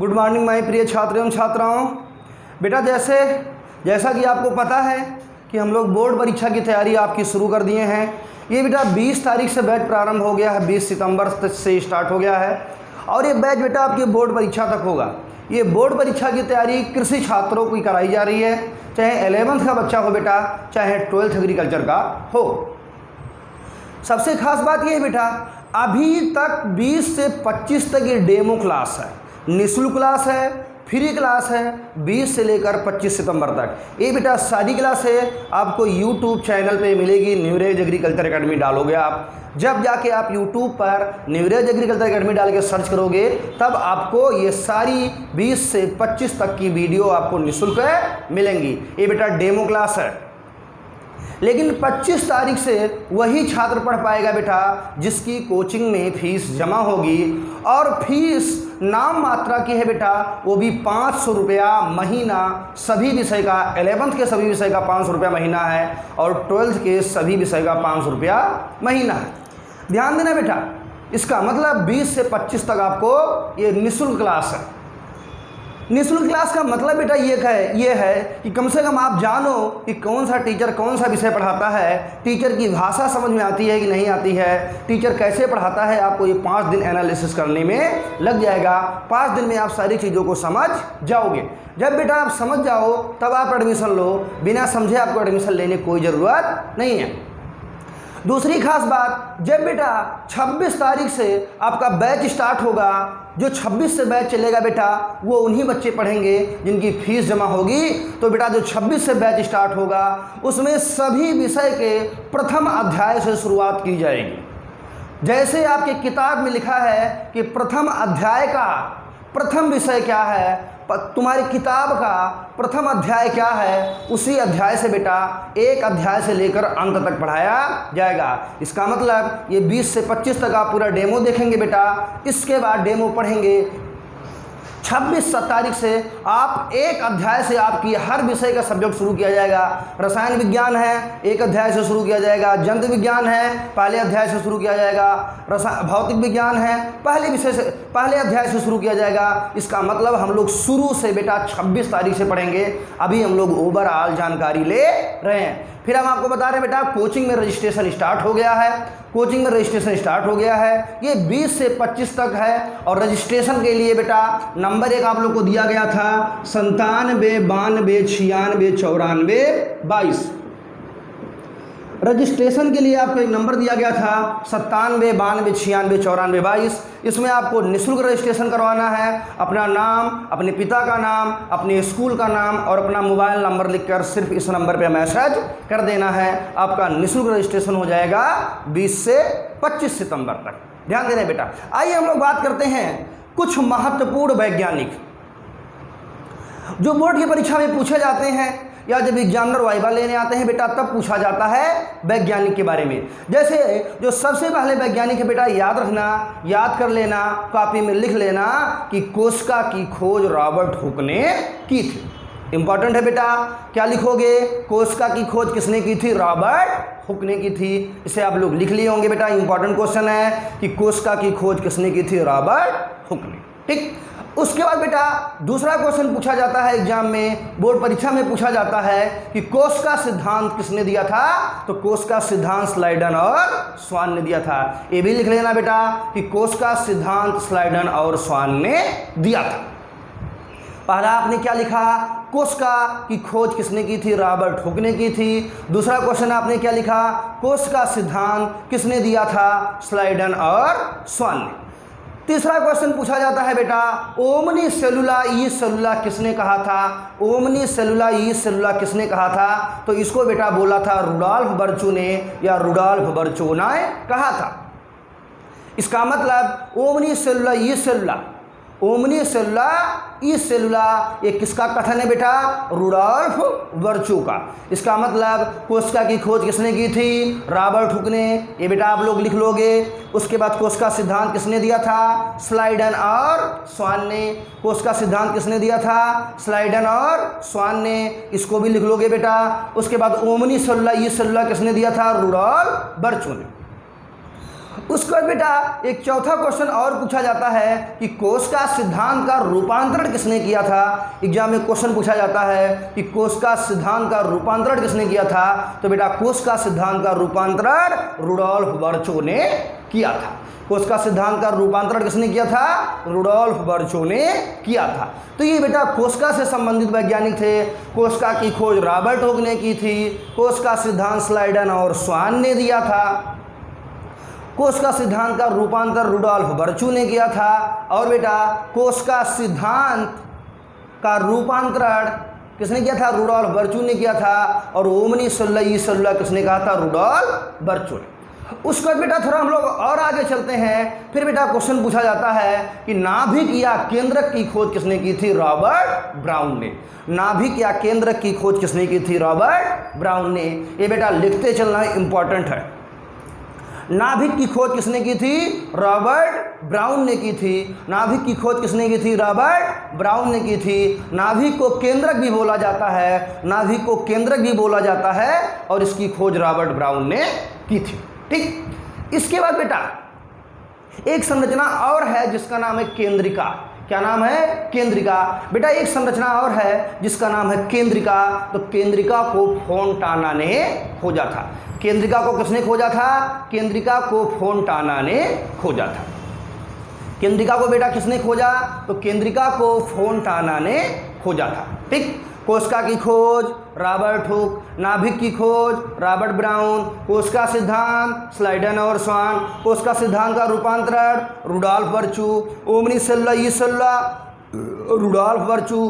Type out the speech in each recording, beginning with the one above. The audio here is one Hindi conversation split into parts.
गुड मॉर्निंग माय प्रिय छात्र एवं छात्राओं। बेटा जैसा कि आपको पता है कि हम लोग बोर्ड परीक्षा की तैयारी आपकी शुरू कर दिए हैं। ये बेटा 20 तारीख से बैच प्रारंभ हो गया है, 20 सितंबर से स्टार्ट हो गया है और ये बैच बेटा आपकी बोर्ड परीक्षा तक होगा। ये बोर्ड परीक्षा की तैयारी कृषि छात्रों की कराई जा रही है, चाहे 11th का बच्चा हो बेटा, चाहे 12th एग्रीकल्चर का हो। सबसे खास बात ये है बेटा, अभी तक 20 से 25 तक ये डेमो क्लास है, निःशुल्क क्लास है, फ्री क्लास है 20 से लेकर 25 सितंबर तक। ये बेटा सारी क्लासें आपको YouTube चैनल पे मिलेगी। न्यूरेज एग्रीकल्चर एकेडमी डालोगे आप, जब जाके आप YouTube पर न्यूरेज एग्रीकल्चर एकेडमी डाल के सर्च करोगे तब आपको ये सारी 20 से 25 तक की वीडियो आपको निःशुल्क मिलेंगी। ये बेटा डेमो क्लास है, लेकिन 25 तारीख से वही छात्र पढ़ पाएगा बेटा जिसकी कोचिंग में फीस जमा होगी, और फीस नाम मात्रा की है बेटा, वो भी 500 रुपया महीना। सभी विषय का 11th के सभी विषय का 500 रुपया महीना है और 12th के सभी विषय का 500 रुपया महीना है। ध्यान देना बेटा, इसका मतलब 20 से 25 तक आपको ये निःशुल्क क्लास है। निःशुल्क क्लास का मतलब बेटा ये है कि कम से कम आप जानो कि कौन सा टीचर कौन सा विषय पढ़ाता है, टीचर की भाषा समझ में आती है कि नहीं आती है, टीचर कैसे पढ़ाता है। आपको ये 5 दिन एनालिसिस करने में लग जाएगा। 5 दिन में आप सारी चीज़ों को समझ जाओगे। जब बेटा आप समझ जाओ तब आप एडमिशन लो, बिना समझे आपको एडमिशन लेने की कोई ज़रूरत नहीं है। दूसरी खास बात, जब बेटा 26 तारीख से आपका बैच स्टार्ट होगा, जो 26 से बैच चलेगा बेटा वो उन्हीं बच्चे पढ़ेंगे जिनकी फीस जमा होगी। तो बेटा जो 26 से बैच स्टार्ट होगा उसमें सभी विषय के प्रथम अध्याय से शुरुआत की जाएगी। जैसे आपके किताब में लिखा है कि प्रथम अध्याय का प्रथम विषय क्या है, तुम्हारी किताब का प्रथम अध्याय क्या है, उसी अध्याय से बेटा एक अध्याय से लेकर अंत तक पढ़ाया जाएगा। इसका मतलब ये 20 से 25 तक आप पूरा डेमो देखेंगे बेटा। इसके बाद डेमो पढ़ेंगे। 26 तारीख से आप एक अध्याय से आपकी हर विषय का सब्जेक्ट शुरू किया जाएगा। रसायन विज्ञान है, एक अध्याय से शुरू किया जाएगा। जंतु विज्ञान है, पहले अध्याय से शुरू किया जाएगा। भौतिक विज्ञान है, पहले अध्याय से शुरू किया जाएगा। इसका मतलब हम लोग शुरू से बेटा 26 तारीख से पढ़ेंगे। अभी हम लोग ओवरऑल जानकारी ले रहे हैं। फिर हम आपको बता रहे हैं बेटा कोचिंग में रजिस्ट्रेशन स्टार्ट हो गया है। कोचिंग में रजिस्ट्रेशन स्टार्ट हो गया है, ये 20 से 25 तक है। और रजिस्ट्रेशन के लिए बेटा नंबर एक आप लोग को दिया गया था 97 92 96 94 22। रजिस्ट्रेशन के लिए आपको एक नंबर दिया गया था 97 92 96 94 22। इसमें आपको निःशुल्क रजिस्ट्रेशन करवाना है। अपना नाम, अपने पिता का नाम, अपने स्कूल का नाम और अपना मोबाइल नंबर लिखकर सिर्फ इस नंबर पे मैसेज कर देना है। आपका निःशुल्क रजिस्ट्रेशन हो जाएगा 20 से 25 सितंबर तक। ध्यान देना बेटा। आइए हम लोग बात करते हैं कुछ महत्वपूर्ण वैज्ञानिक जो बोर्ड की परीक्षा में पूछे जाते हैं, या जब एग्जामिनर वाइवा लेने आते हैं बेटा तब पूछा जाता है वैज्ञानिक के बारे में। जैसे जो सबसे पहले वैज्ञानिक है बेटा, याद रखना, याद कर लेना, कॉपी में लिख लेना कि कोशिका की खोज रॉबर्ट हुक ने की थी। इंपॉर्टेंट है बेटा, क्या लिखोगे? कोशिका की खोज किसने की थी? रॉबर्ट हुक ने की थी। इसे आप लोग लिख लिए होंगे बेटा। इंपॉर्टेंट क्वेश्चन है कि कोशिका की खोज किसने की थी? रॉबर्ट हुक ने। ठीक। उसके बाद बेटा दूसरा क्वेश्चन पूछा जाता है एग्जाम में, बोर्ड परीक्षा में पूछा जाता है कि कोशिका सिद्धांत किसने दिया था? तो कोशिका सिद्धांत स्लाइडन और स्वान ने दिया था। ये भी लिख लेना बेटा कि कोशिका सिद्धांत स्लाइडन और स्वान ने दिया था। पहला आपने क्या लिखा? कोशिका की खोज किसने की थी? रॉबर्ट हुक ने की थी। दूसरा क्वेश्चन आपने क्या लिखा? कोशिका सिद्धांत किसने दिया था? स्लाइडन और स्वान ने। तीसरा क्वेश्चन पूछा जाता है बेटा ओमनी सेलुला ई सेलुला किसने कहा था? ओमनी सेलुला ई सेलुला किसने कहा था? तो इसको बेटा बोला था रुडॉल्फ बर्चू ने, या रुडॉल्फ बर्चू ने कहा था। इसका मतलब ओमनी सेलुला ई सेलुला, ओमनी सेलुला ई सेलुला, ये किसका कथन है बेटा? रुडॉल्फ बर्चू का। इसका मतलब कोशिका की खोज किसने की थी? रॉबर्ट हुक ने। ये बेटा आप लोग लिख लोगे। उसके बाद कोशिका सिद्धांत किसने दिया था? स्लाइडन और स्वान ने। कोशिका सिद्धांत किसने दिया था? स्लाइडन और स्वान ने। इसको भी लिख लोगे बेटा। उसके बाद ओमनी सेलुला ई सेलुला किसने दिया था? रुडॉल्फ बर्चू ने। उसके बाद बेटा एक चौथा क्वेश्चन और पूछा जाता है कि कोश सिद्धांत का रूपांतरण किसने किया था। एग्जाम में क्वेश्चन पूछा जाता है कि कोश सिद्धांत का रूपांतरण किसने किया था। तो बेटा कोश सिद्धांत का रूपांतरण रुडोल्फ बर्चो ने किया था। कोश सिद्धांत का रूपांतरण किसने किया था? रुडोल्फ बर्चो ने किया था। तो ये बेटा कोशिका से संबंधित वैज्ञानिक थे। कोशिका की खोज रॉबर्ट हुक ने की थी। कोशिका सिद्धांत स्लाइडन और स्वान ने दिया था। कोशिका सिद्धांत का रूपांतर रुडोल्फ बर्चो ने किया था। और बेटा कोशिका सिद्धांत का रूपांतरण किसने किया था? रुडोल्फ बर्चो ने किया था। और ओमनी सेलुला किसने कहा था? रुडोल्फ बर्चो ने। उसके बाद बेटा थोड़ा हम लोग और आगे चलते हैं। फिर बेटा क्वेश्चन पूछा जाता है कि नाभिक या केंद्रक की खोज किसने की थी? रॉबर्ट ब्राउन ने। नाभिक या केंद्रक की खोज किसने की थी? रॉबर्ट ब्राउन ने। ये बेटा लिखते चलना इंपॉर्टेंट है। नाभिक की खोज किसने की थी? रॉबर्ट ब्राउन ने की थी। नाभिक की खोज किसने की थी? रॉबर्ट ब्राउन ने की थी। नाभिक को केंद्रक भी बोला जाता है। नाभिक को केंद्रक भी बोला जाता है और इसकी खोज रॉबर्ट ब्राउन ने की थी। ठीक। इसके बाद बेटा एक संरचना और है जिसका नाम है केंद्रिका। क्या नाम है? केंद्रिका। बेटा एक संरचना और है जिसका नाम है केंद्रिका। तो केंद्रिका को फोंटाना ने खोजा था। केंद्रिका को किसने खोजा था? केंद्रिका को फोंटाना ने खोजा था। केंद्रिका को बेटा किसने खोजा? तो केंद्रिका को फोंटाना ने खोजा था। ठीक। कोशिका की खोज रॉबर्ट हुक, नाभिक की खोज रॉबर्ट ब्राउन, कोशिका सिद्धांत स्लाइडन और स्वान, कोशिका सिद्धांत का रूपांतरण रुडोल्फ बर्चो, ओमनी सेलुला रुडोल्फ बर्चो,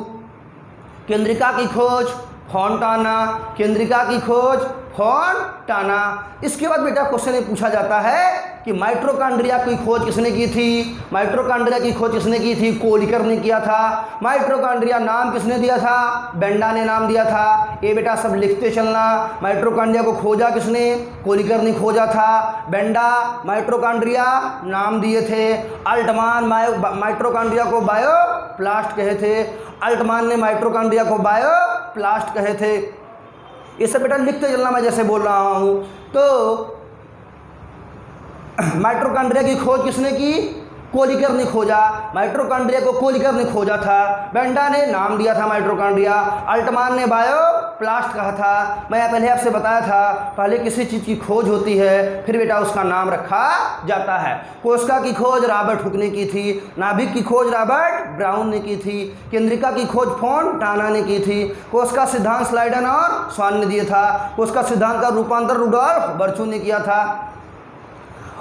केंद्रिका की खोज फोंटाना, केंद्रिका की खोज फोंटाना। इसके बाद बेटा क्वेश्चन ये पूछा जाता है कि माइटोकॉन्ड्रिया की खोज किसने की थी? माइटोकॉन्ड्रिया की खोज किसने की थी? कोलिकर ने किया था। माइटोकॉन्ड्रिया नाम किसने दिया था? बेंडा ने नाम दिया था। ये बेटा सब लिखते चलना। माइटोकॉन्ड्रिया को खोजा किसने? कोलिकर ने खोजा था। बेंडा माइटोकॉन्ड्रिया नाम दिए थे। अल्टमान माइटोकॉन्ड्रिया को बायोप्लास्ट कहे थे। अल्टमान ने माइटोकॉन्ड्रिया को बायोप्लास्ट कहे थे। ये सब बेटा लिखते चलना मैं जैसे बोल रहा हूँ। तो माइटोकॉन्ड्रिया की खोज किसने की? कोलिकर ने खोजा। माइटोकॉन्ड्रिया को कोलिकर ने खोजा था। बेंडा ने नाम दिया था माइटोकॉन्ड्रिया। अल्टमान ने बायोप्लास्ट कहा था। मैं पहले आपसे बताया था पहले किसी चीज़ की खोज होती है फिर बेटा उसका नाम रखा जाता है। कोशिका की खोज रॉबर्ट हुक ने की थी। नाभिक की खोज रॉबर्ट ब्राउन ने की थी। केंद्रिका की खोज फोंटाना ने की थी। कोशिका सिद्धांत स्लाइडन और स्वान ने दिया था। कोशिका सिद्धांत का रूपांतर रुडोल्फ बर्चो ने किया था।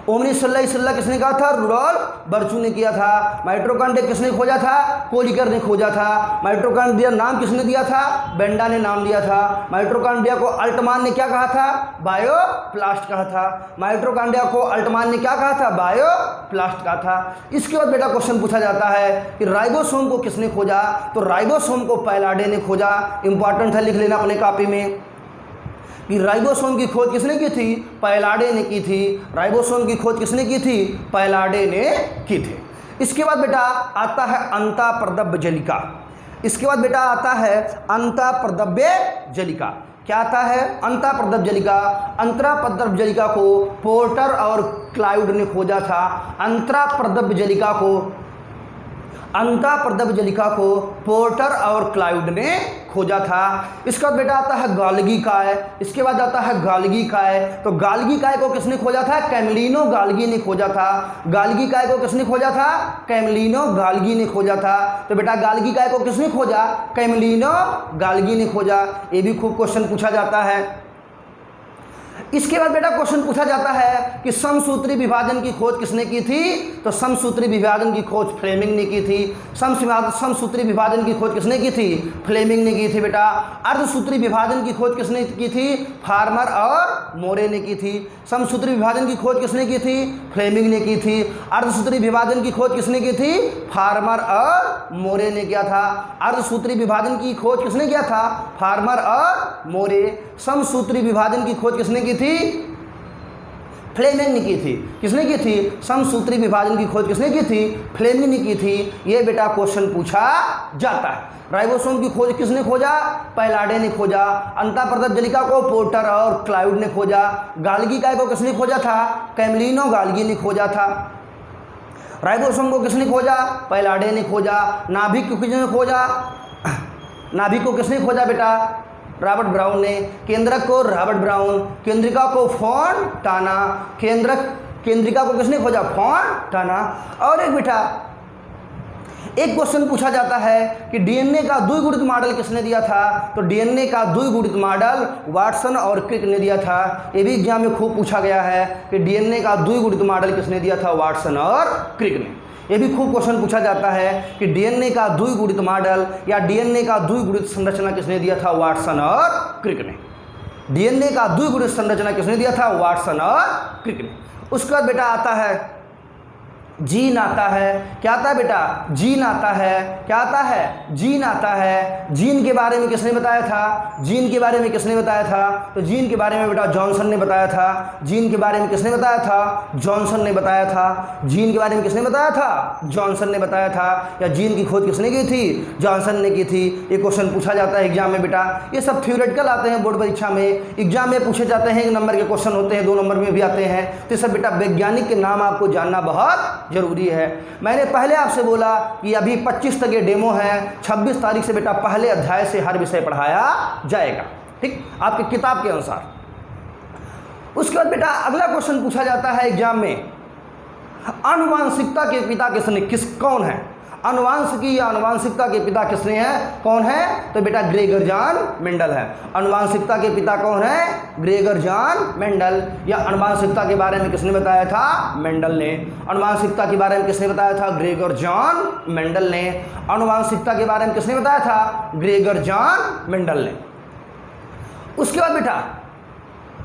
ओमनी सेलुला किसने कहा था? रुडोल्फ बर्चो ने किया था। माइटोकॉन्ड्रिया किसने खोजा था? कोलिकर ने खोजा था। माइटोकॉन्ड्रिया नाम किसने दिया था? बेंडा ने नाम दिया था। माइटोकॉन्ड्रिया को अल्टमान ने क्या कहा था? बायोप्लास्ट कहा था। माइटोकॉन्ड्रिया को अल्टमान ने क्या कहा था? बायोप्लास्ट कहा था। इसके बाद बेटा क्वेश्चन पूछा जाता है कि राइबोसोम को किसने खोजा? तो राइबोसोम को पैलाडे ने खोजा। इंपॉर्टेंट है, लिख लेना अपने कॉपी में कि राइबोसोम की खोज किसने की थी? पैलाडे ने की थी। राइबोसोम की खोज किसने की थी? पैलाडे ने की थी। इसके बाद बेटा आता है अंतःप्रदव्य जलिका। इसके बाद बेटा आता है अंतःप्रदव्य जलिका। क्या आता है? अंतःप्रदव्य जलिका। अंतःप्रदव्य जलिका को पोर्टर और क्लाउड ने खोजा था। अंतःप्रदव्य जलिका को पोर्टर और क्लाउड ने खोजा था। इसके बाद बेटा आता है गाल्गी काय। इसके बाद आता है गाल्गी काय। तो गाल्गी काय को किसने खोजा था? कैमलिनो गाल्गी ने खोजा था। गाल्गी काय को किसने खोजा था? कैमलिनो गाल्गी ने खोजा था। तो बेटा गाल्गी काय को किसने खोजा? कैमलिनो गाल्गी ने खोजा। ये भी खूब क्वेश्चन पूछा जाता है। इसके बाद बेटा क्वेश्चन पूछा जाता है कि समसूत्री विभाजन की खोज किसने की थी? तो समसूत्री विभाजन की खोज फ्लेमिंग ने की थी। समसूत्री विभाजन की खोज किसने की थी? फ्लेमिंग ने की थी बेटा। अर्धसूत्री विभाजन की खोज किसने की थी? फार्मर और मोरे ने की थी। समसूत्री विभाजन की खोज किसने की थी? फ्लेमिंग ने की थी। अर्धसूत्री विभाजन की खोज किसने की थी? फार्मर और मोरे ने किया था। अर्धसूत्री विभाजन की खोज किसने किया था? फार्मर और मोरे। समसूत्री विभाजन की खोज किसने की थी? फ्लेमिंग ने की थी। किसने की थी? समसूत्री विभाजन की खोज किसने की थी? फ्लेमिंग ने की थी। ये बेटा क्वेश्चन पूछा जाता है। राइबोसोम की खोज किसने खोजा? पैलाडे ने खोजा। अंतःप्रदत्त जलिका को पोर्टर और क्लाउड ने खोजा। गाल्गी काय को किसने खोजा था? कैमलिनो गाल्गी ने खोजा था। राइबोसोम को किसने खोजा? पैलाडे ने खोजा। नाभिक को किसने खोजा? नाभिक को किसने खोजा बेटा? रॉबर्ट ब्राउन ने। केंद्रक को रॉबर्ट ब्राउन। केंद्रिका को फोंटाना। केंद्रिका को किसने खोजा? फोंटाना। और एक बेटा एक क्वेश्चन पूछा जाता है कि डीएनए का द्विगुणित मॉडल किसने दिया था? तो डीएनए का द्विगुणित मॉडल वाटसन और क्रिक ने दिया था। ये भी एग्जाम में खूब पूछा गया है कि डीएनए का द्विगुणित मॉडल किसने दिया था? वाटसन और क्रिक ने। ये भी खूब क्वेश्चन पूछा जाता है कि डीएनए का द्विगुणित मॉडल या डीएनए का द्विगुणित संरचना किसने दिया था? वाटसन और क्रिक ने। डीएनए का द्विगुणित संरचना किसने दिया था? वाटसन और क्रिक ने। उसके बाद बेटा आता है जीन आता है। क्या आता है बेटा? जीन आता है। क्या आता है? जीन आता है। जीन के बारे में किसने बताया था? जीन के बारे में किसने बताया था? तो जीन के बारे में बेटा जॉनसन ने बताया था। जीन के बारे में किसने बताया था? जॉनसन ने बताया था। जीन के बारे में किसने बताया था? जॉनसन ने बताया था। या जीन की खोज किसने की थी? जॉनसन ने की थी। ये क्वेश्चन पूछा जाता है एग्जाम में बेटा। ये सब थ्योरेटिकल आते हैं बोर्ड परीक्षा में। एग्जाम में पूछे जाते हैं, 1 नंबर के क्वेश्चन होते हैं, 2 नंबर में भी आते हैं। तो सब बेटा वैज्ञानिक के नाम आपको जानना बहुत जरूरी है। मैंने पहले आपसे बोला कि अभी 25 तक ये डेमो है। 26 तारीख से बेटा पहले अध्याय से हर विषय पढ़ाया जाएगा, ठीक, आपकी किताब के अनुसार। उसके बाद बेटा अगला क्वेश्चन पूछा जाता है एग्जाम में, आनुवांशिकता के पिता कौन है? अनुवांशिकी या अनुवांशिकता के पिता किसने हैं? कौन है? तो बेटा ग्रेगर जॉन मेंडल है। अनुवांशिकता के पिता कौन है? Gregor John Mendel. या अनुवांशिकता के बारे में किसने बताया था? मेंडल ने। अनुवांशिकता के बारे में किसने बताया था? ग्रेगर जॉन मेंडल ने। अनुवांशिकता के बारे में किसने बताया था? ग्रेगर जॉन मेंडल ने। उसके बाद बेटा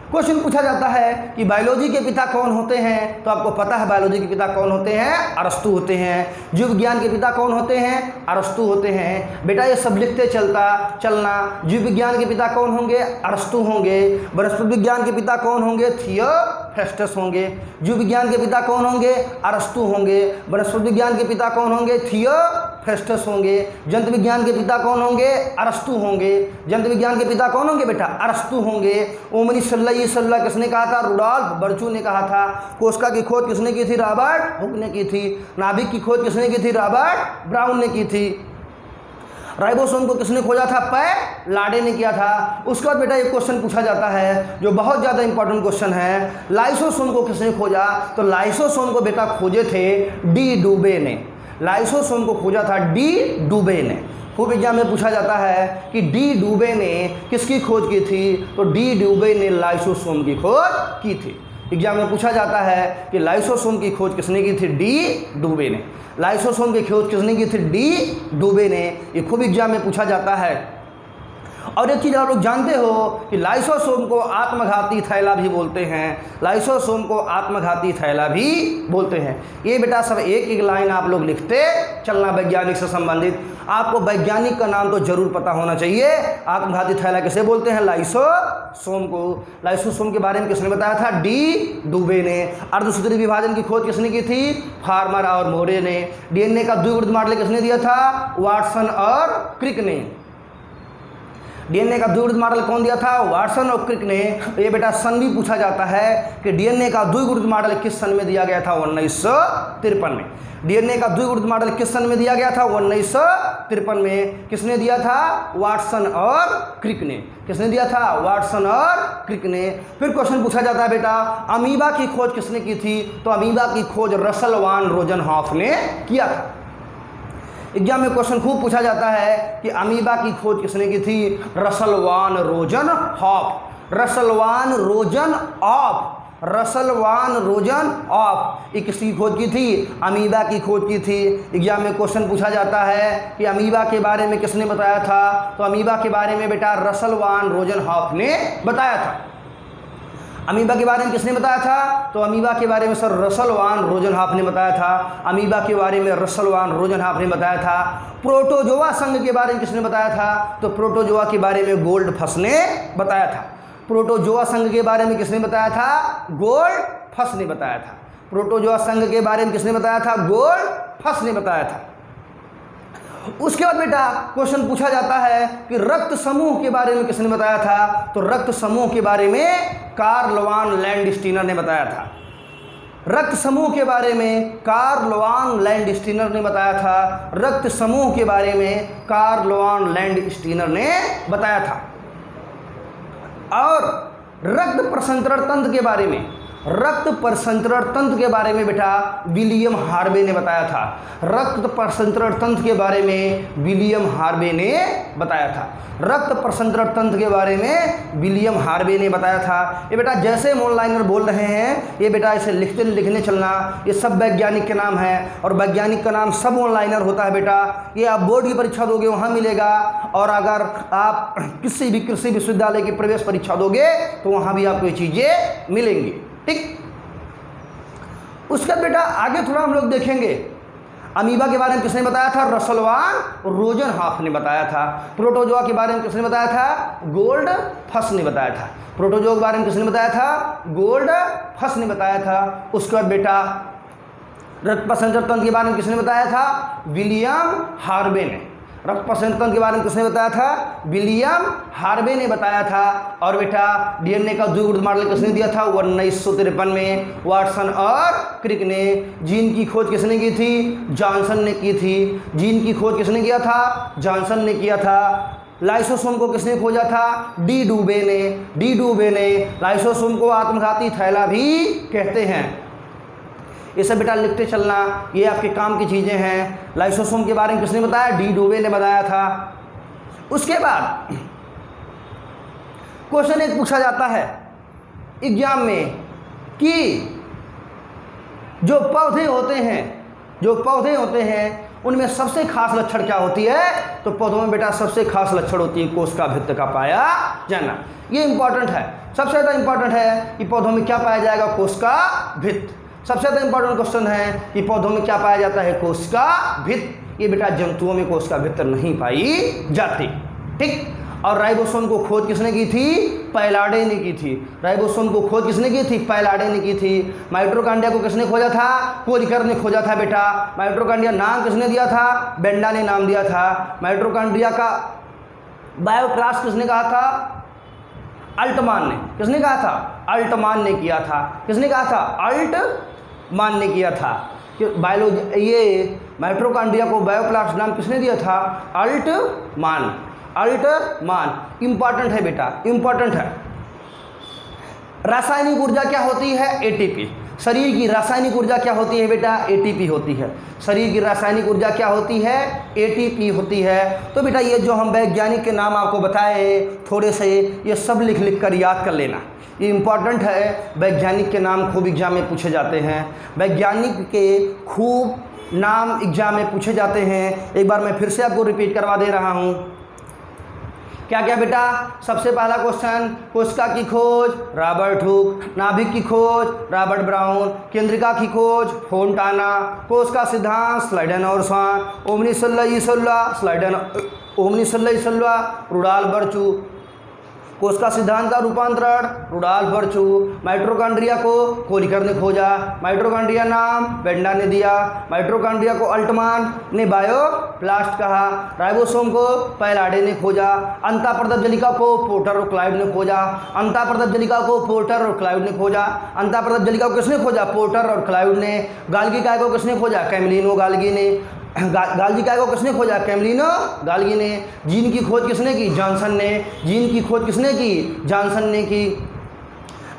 क्वेश्चन पूछा जाता है कि बायोलॉजी के पिता कौन होते हैं? तो आपको पता है बायोलॉजी के पिता कौन होते हैं? अरस्तु होते हैं। जीव विज्ञान के पिता कौन होते हैं? अरस्तु होते हैं। बेटा ये सब लिखते चलना। जीव विज्ञान के पिता कौन होंगे? अरस्तु होंगे। वनस्पति विज्ञान के पिता कौन होंगे? थियोफ्रास्टस होंगे। जीव विज्ञान के पिता कौन होंगे? अरस्तु होंगे। वनस्पति विज्ञान के पिता कौन होंगे? थियोफ्रास्टस होंगे। जंतु विज्ञान के पिता कौन होंगे? अरस्तु होंगे। जंतु विज्ञान के पिता कौन होंगे बेटा? अरस्तु होंगे। ओमनी सल्ला किसने कहा था? रुडोल्फ बर्चू ने कहा था। कोशिका की खोज किसने की थी? रॉबर्ट हुक ने की थी। नाभिक की खोज किसने की थी? रॉबर्ट ब्राउन ने की थी। राइबोसोम को किसने खोजा था? पैलाडे ने किया था। उसके बाद बेटा एक क्वेश्चन पूछा जाता है जो बहुत ज़्यादा इंपॉर्टेंट क्वेश्चन है, लाइसोसोम को किसने खोजा? तो लाइसोसोम को बेटा खोजे थे डी डुबे ने। लाइसोसोम को खोजा था डी डुबे ने। खूब एग्जाम में पूछा जाता है कि डी डुबे ने किसकी खोज की थी? तो डी डुबे ने लाइसोसोम की खोज की थी। एग्जाम में पूछा जाता है कि लाइसोसोम की खोज किसने की थी? डी डुबे ने। लाइसोसोम की खोज किसने की थी? डी डुबे ने। ये खूब एग्जाम में पूछा जाता है। और एक चीज़ आप लोग जानते हो कि लाइसोसोम को आत्मघाती थैला भी बोलते हैं। लाइसोसोम को आत्मघाती थैला भी बोलते हैं। ये बेटा सब एक एक लाइन आप लोग लिखते चलना वैज्ञानिक से संबंधित। आपको वैज्ञानिक का नाम तो जरूर पता होना चाहिए। आत्मघाती थैला किसे बोलते हैं? लाइसोसोम को। लाइसोसोम के बारे में किसने बताया था? डी डुबे ने। अर्धसूत्री विभाजन की खोज किसने की थी? फार्मर और मोरे ने। डीएनए का द्विगुणित मॉडल किसने दिया था? वाटसन और क्रिक ने। डीएनए का द्विगुणित मॉडल कौन दिया था? वाटसन और क्रिक ने। ये बेटा सन भी पूछा जाता है कि डीएनए का द्विगुणित मॉडल किस सन में दिया गया था? 1953 में। डीएनए का द्विगुणित मॉडल किस सन में दिया गया था? 1953 में। किसने दिया था? वाटसन और क्रिक ने। किसने दिया था? वाटसन और क्रिक ने। फिर क्वेश्चन पूछा जाता है बेटा अमीबा की खोज किसने की थी? तो अमीबा की खोज रसल वान रोजनहॉफ ने किया था। एग्जाम में क्वेश्चन खूब पूछा जाता है कि अमीबा की खोज किसने की थी? रसल वान रोजनहॉफ। रसल वान रोजनहॉफ। रसल वान रोजनहॉफ। ये किसकी खोज की थी? अमीबा की खोज की थी। एग्जाम में क्वेश्चन पूछा जाता है कि अमीबा के बारे में किसने बताया था? तो अमीबा के बारे में बेटा रसल वान रोजनहॉफ ने बताया था। अमीबा के बारे में किसने बताया था? तो अमीबा के बारे में सर रसल वान रोजनहॉफ ने बताया था। अमीबा के बारे में रसल वान रोजनहॉफ ने बताया था। प्रोटोजोआ संघ के बारे में किसने बताया था? तो प्रोटोजोआ के बारे में गोल्डफस ने बताया था। प्रोटोजोआ संघ के बारे में किसने बताया था? गोल्डफस फस ने बताया था। प्रोटोजोआ संघ के बारे में किसने बताया था? गोल्डफस ने बताया था। उसके बाद बेटा क्वेश्चन पूछा जाता है कि रक्त समूह के बारे में किसने बताया था? तो रक्त समूह के बारे में कार्ल वान लैंडस्टीनर ने बताया था। रक्त समूह के बारे में कार्ल वान लैंडस्टीनर ने बताया था। रक्त समूह के बारे में कार्ल वान लैंडस्टीनर ने बताया था। और रक्त प्रसंचरण तंत्र के बारे में, रक्त प्रसंचरण तंत्र के बारे में बेटा विलियम हार्वे ने बताया था। रक्त प्रसंचरण तंत्र के बारे में विलियम हार्वे ने बताया था। रक्त प्रसंचरण तंत्र के बारे में विलियम हार्वे ने बताया था। ये बेटा जैसे हम ऑनलाइनर बोल रहे हैं, ये बेटा इसे लिखने चलना। ये सब वैज्ञानिक के नाम है और वैज्ञानिक का नाम सब ऑनलाइनर होता है बेटा। ये आप बोर्ड की परीक्षा दोगे वहाँ मिलेगा, और अगर आप किसी भी कृषि विश्वविद्यालय की प्रवेश परीक्षा दोगे तो वहाँ भी आपको ये चीज़ें मिलेंगी। ठीक, उसका बेटा आगे थोड़ा हम लोग देखेंगे। अमीबा के बारे में किसने बताया था? रसल वान रोजनहॉफ ने बताया था। प्रोटोजोआ के बारे में किसने बताया था? गोल्डफस ने बताया था। प्रोटोजोआ के बारे में किसने बताया था? गोल्डफस ने बताया था। उसके बाद बेटा रक्त प्रसंचरण तंत्र के बारे में किसने बताया था? विलियम हार्वे ने। रक्त प्रसंचरण तंत्र के बारे में किसने बताया था? विलियम हार्वे ने बताया था। और बेटा डीएनए का द्विगुणित मॉडल किसने दिया था? 1953 में वाटसन और क्रिक ने। जीन की खोज किसने की थी? जॉनसन ने की थी। जीन की खोज किसने किया था? जॉनसन ने किया था। लाइसोसोम को किसने खोजा था? डी डुबे ने। डी डुबे ने लाइसोसोम को आत्मघाती थैला भी कहते हैं। ये सब बेटा लिखते चलना, ये आपके काम की चीज़ें हैं। लाइसोसोम के बारे में किसने बताया? डी डुबे ने बताया था। उसके बाद क्वेश्चन एक पूछा जाता है एग्जाम में कि जो पौधे होते हैं उनमें सबसे खास लक्षण क्या होती है? तो पौधों में बेटा सबसे खास लक्षण होती है कोशिका भित्ति का पाया जाना। ये इंपॉर्टेंट है, सबसे ज़्यादा इंपॉर्टेंट है कि पौधों में क्या पाया जाएगा? कोशिका भित्ति। सबसे ज़्यादा इंपॉर्टेंट क्वेश्चन है कि पौधों में क्या पाया जाता है? कोशिका भित्ति। ये बेटा जंतुओं में कोशिका भित्ति नहीं पाई जाती। ठीक, और राइबोसोम को खोज किसने की थी? पैलाडे ने की थी। राइबोसोम को खोज किसने की थी? पैलाडे ने की थी। माइटोकॉन्ड्रिया को किसने खोजा था? कोरिकर ने खोजा था बेटा। माइटोकॉन्ड्रिया नाम किसने दिया था? बेंडा ने नाम दिया था। माइटोकॉन्ड्रिया का बायोक्लास किसने कहा था? अल्टमान ने। किसने कहा था? अल्टमान ने किया था। किसने कहा था? अल्टमान ने किया था। कि ये माइटोकॉन्ड्रिया को बायोक्लास नाम किसने दिया था? अल्टमान। अल्टमान इंपॉर्टेंट है बेटा, इंपॉर्टेंट है। रासायनिक ऊर्जा क्या होती है? एटीपी। शरीर की रासायनिक ऊर्जा क्या होती है बेटा? एटीपी होती है। शरीर की रासायनिक ऊर्जा क्या होती है? एटीपी होती है। तो बेटा ये जो हम वैज्ञानिक के नाम आपको बताए थोड़े से, ये सब लिख कर याद कर लेना, ये इंपॉर्टेंट है। वैज्ञानिक के नाम खूब एग्जाम में पूछे जाते हैं। वैज्ञानिक के खूब नाम एग्जाम में पूछे जाते हैं। एक बार मैं फिर से आपको रिपीट करवा दे रहा हूँ। क्या क्या बेटा? सबसे पहला क्वेश्चन, कोशिका की खोज रॉबर्ट हुक, नाभिक की खोज रॉबर्ट ब्राउन, केंद्रिका की खोज फोंटाना, कोश का सिद्धांत स्लाइडन और स्वान, स्लाइडन रुडाल्फ बर्चू, कोश का सिद्धांत का रूपांतरण रुडाल्फ बर्चू। माइटोकॉन्ड्रिया को कोरिकर ने खोजा। माइटोकॉन्ड्रिया नाम बेंडा ने दिया। माइटोकॉन्ड्रिया को अल्टमान ने बायोप्लास्ट कहा। राइबोसोम को पैलाडे ने खोजा। अंतःप्रदत्त जलिका को पोर्टर और क्लाइव ने खोजा। अंतःप्रदत्त जलिका को पोर्टर और क्लाइव ने खोजा। अंतःप्रदत्त जलिका को किसने खोजा? पोर्टर और क्लाइव ने। गाल्गी काय को किसने खोजा? कैमलिनो गाल्गी ने। गाल्गी काय को किसने खोजा? कैमलिनो गाल्गी ने। जीन की खोज किसने की? जॉनसन ने। जीन की खोज किसने की? जॉनसन ने की।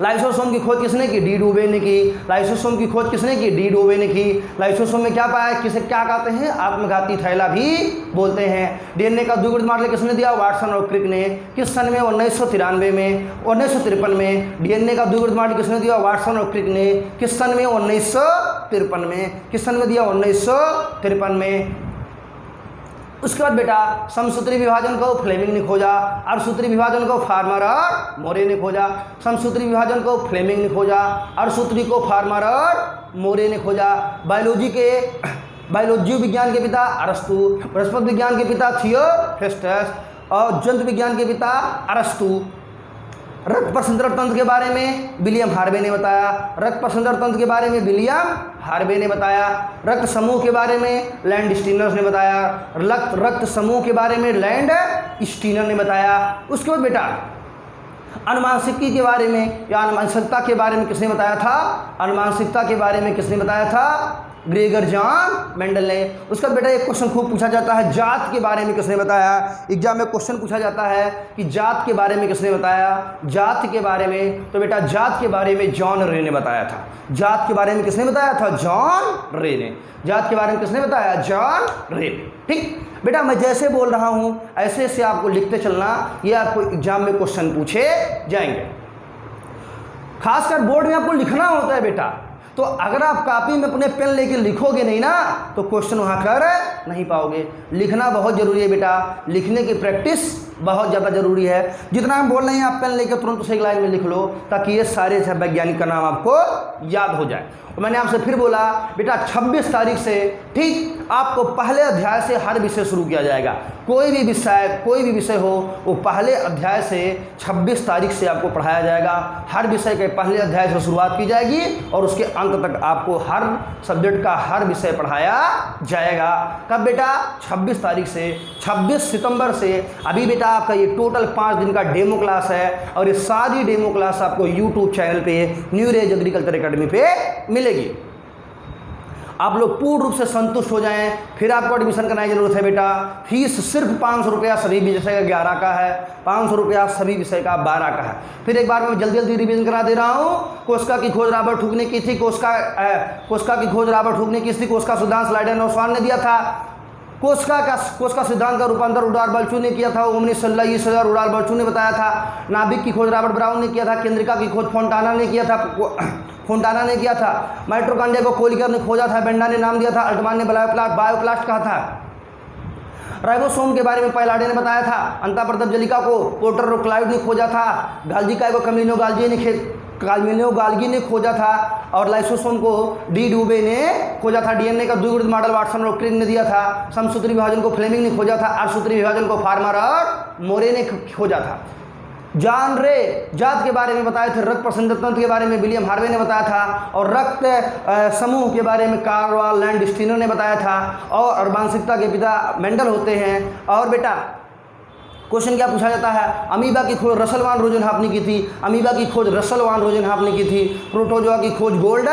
लाइसोसोम की खोज किसने की? डी डुबे ने की। लाइसोसोम की खोज किसने की? डी डुबे ने की। लाइसोसोम में क्या पाया? किसे क्या कहते हैं? आत्मघाती थैला भी बोलते हैं। डीएनए का द्विगुणित मॉडल किसने दिया? वाटसन और क्रिक ने। किस सन में? 1953 में। डीएनए का द्विगुणित मॉडल किसने दिया? वाटसन और क्रिक ने। किस सन में? 1953 में। किस सन में दिया? 1953 में। उसके बाद बेटा समसूत्री विभाजन को फ्लेमिंग ने खोजा। अर्धसूत्री विभाजन को फार्मर और मोरे ने खोजा। समसूत्री विभाजन को फ्लेमिंग ने खोजा। अर्धसूत्री को फार्मर और मोरे ने खोजा। बायोलॉजी विज्ञान के पिता अरस्तु। वनस्पति विज्ञान के पिता थियोफ्रास्टस और जंतु विज्ञान के पिता अरस्तु। रक्त प्रसंचरण तंत्र के बारे में विलियम हार्वे ने बताया। रक्त प्रसंचरण तंत्र के बारे में विलियम हार्वे ने बताया। रक्त समूह के बारे में लैंड स्टीनर ने बताया। रक्त समूह के बारे में लैंड स्टीनर ने बताया। उसके बाद बेटा अनुवांशिकी के बारे में या अनुवांशिकता के बारे में किसने बताया था? अनुवांशिकता के बारे में किसने बताया था? ग्रेगर जॉन मेंडल ने। उसका बेटा एक क्वेश्चन खूब पूछा जाता है, जात के बारे में किसने बताया? एग्जाम में क्वेश्चन पूछा जाता है कि जात के बारे में किसने बताया? जात के बारे में, तो बेटा जात के बारे में जॉन रे ने बताया था। जात के बारे में किसने बताया था? जॉन रे ने। जात के बारे में किसने बताया? जॉन रे। ठीक बेटा, मैं जैसे बोल रहा हूं ऐसे ऐसे आपको लिखते चलना, ये आपको एग्जाम में क्वेश्चन पूछे जाएंगे। खासकर बोर्ड में आपको लिखना होता है बेटा, तो अगर आप कॉपी में अपने पेन लेके लिखोगे नहीं ना तो क्वेश्चन वहाँ कर नहीं पाओगे। लिखना बहुत ज़रूरी है बेटा, लिखने की प्रैक्टिस बहुत ज़्यादा ज़रूरी है। जितना हम बोल रहे हैं आप पेन लेके तुरंत उसे एक लाइन में लिख लो, ताकि ये सारे वैज्ञानिक का नाम आपको याद हो जाए। और मैंने आपसे फिर बोला बेटा 26 तारीख से ठीक आपको पहले अध्याय से हर विषय शुरू किया जाएगा। कोई भी विषय हो वो पहले अध्याय से 26 तारीख से आपको पढ़ाया जाएगा। हर विषय के पहले अध्याय से शुरुआत की जाएगी और उसके अंत तक आपको हर सब्जेक्ट का हर विषय पढ़ाया जाएगा। कब बेटा? 26 तारीख से। 26 सितंबर से अभी बेटा आपका ये टोटल 5 दिन का डेमो क्लास है और ये सारी डेमो क्लास आपको यूट्यूब चैनल पे न्यू रेज एग्रीकल्चर एकेडमी पे मिलेगी। आप लोग पूर्ण रूप से संतुष्ट हो जाएं, फिर आपको एडमिशन करने की जरूरत है बेटा। फीस सिर्फ 500 रुपया सभी विषय का 11 का है, 500 रुपया सभी विषय का 12 का है। फिर एक बार मैं जल्दी रिवीजन करा दे रहा हूँ। कोशिका की खोज रॉबर्ट हुक ने की थी। कोशिका की खोज रॉबर्ट हुक ने की थी। कोशिका सिद्धांत स्लाइडर नौसवान ने दिया था। कोशिका सिद्धांत का रूपांतर रुडाल्फ बल्चू ने किया था। 1916 रुडाल्फ बल्चू ने बताया था। नाभिक की खोज रॉबर्ट ब्राउन ने किया था। केंद्रिका की खोज फोंटाना ने किया था। माइटोकॉन्ड्रिया को कोलिकर ने खोजा था। बेंडा ने नाम दिया था। अल्टमान ने बायोप्लास्ट कहा था। राइबोसोम के बारे में पैलाडे ने बताया था। अंताप्रतपजलिका को पोर्टर क्लाइड ने खोजा था। गाल्जिका को कैमिलिनो गाल्गी ने खोजा था और लाइसोसोम को डी डूबे ने खोजा था। डीएनए का द्विगुणित मॉडल वाटसन और क्रिक ने दिया था। समसूत्री विभाजन को फ्लेमिंग ने खोजा था। अर्धसूत्री विभाजन को फार्मर और मोरे ने खोजा था। जॉन रे जात के बारे में बताए थे। रक्त प्रसंचरण तंत्र के बारे में विलियम हार्वे ने बताया था और रक्त समूह के बारे में कार्ल लैंड स्टीनर ने बताया था और अनुवांशिकता के पिता मेंडल होते हैं। और बेटा क्वेश्चन क्या पूछा जाता है? अमीबा की खोज रसल वान रोजेनहाफ ने की थी। अमीबा की खोज रसल वान रोजेनहाफ ने की थी। प्रोटोजोआ की खोज गोल्ड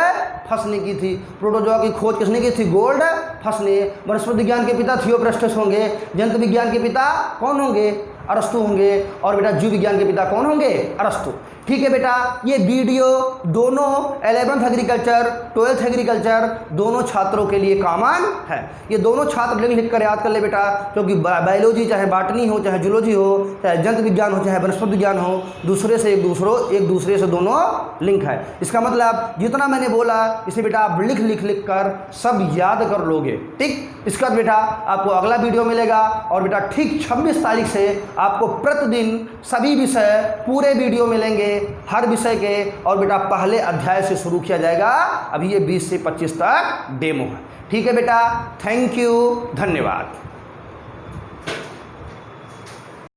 फस ने की थी। प्रोटोजोआ की खोज किसने की थी? गोल्ड फस ने। वनस्पति विज्ञान के पिता थियोप्रेस्टस होंगे। जंतु विज्ञान के पिता कौन होंगे? अरस्तु होंगे। और बेटा जीव विज्ञान के पिता कौन होंगे? अरस्तु। ठीक है बेटा, ये वीडियो दोनों 11th एग्रीकल्चर 12th एग्रीकल्चर दोनों छात्रों के लिए कॉमन है। ये दोनों छात्र लिख कर याद कर ले बेटा, क्योंकि बायोलॉजी चाहे बॉटनी हो, चाहे जूलॉजी हो, चाहे जंतु विज्ञान हो, चाहे वनस्पति विज्ञान हो, दूसरे से एक दूसरे से दोनों लिंक है। इसका मतलब जितना मैंने बोला इसे बेटा आप लिख कर सब याद कर लोगे। ठीक, इसका बेटा आपको अगला वीडियो मिलेगा और बेटा ठीक 26 तारीख से आपको प्रतिदिन सभी विषय पूरे वीडियो मिलेंगे हर विषय के। और बेटा पहले अध्याय से शुरू किया जाएगा। अभी ये 20 से 25 तक डेमो है। ठीक है बेटा, थैंक यू, धन्यवाद।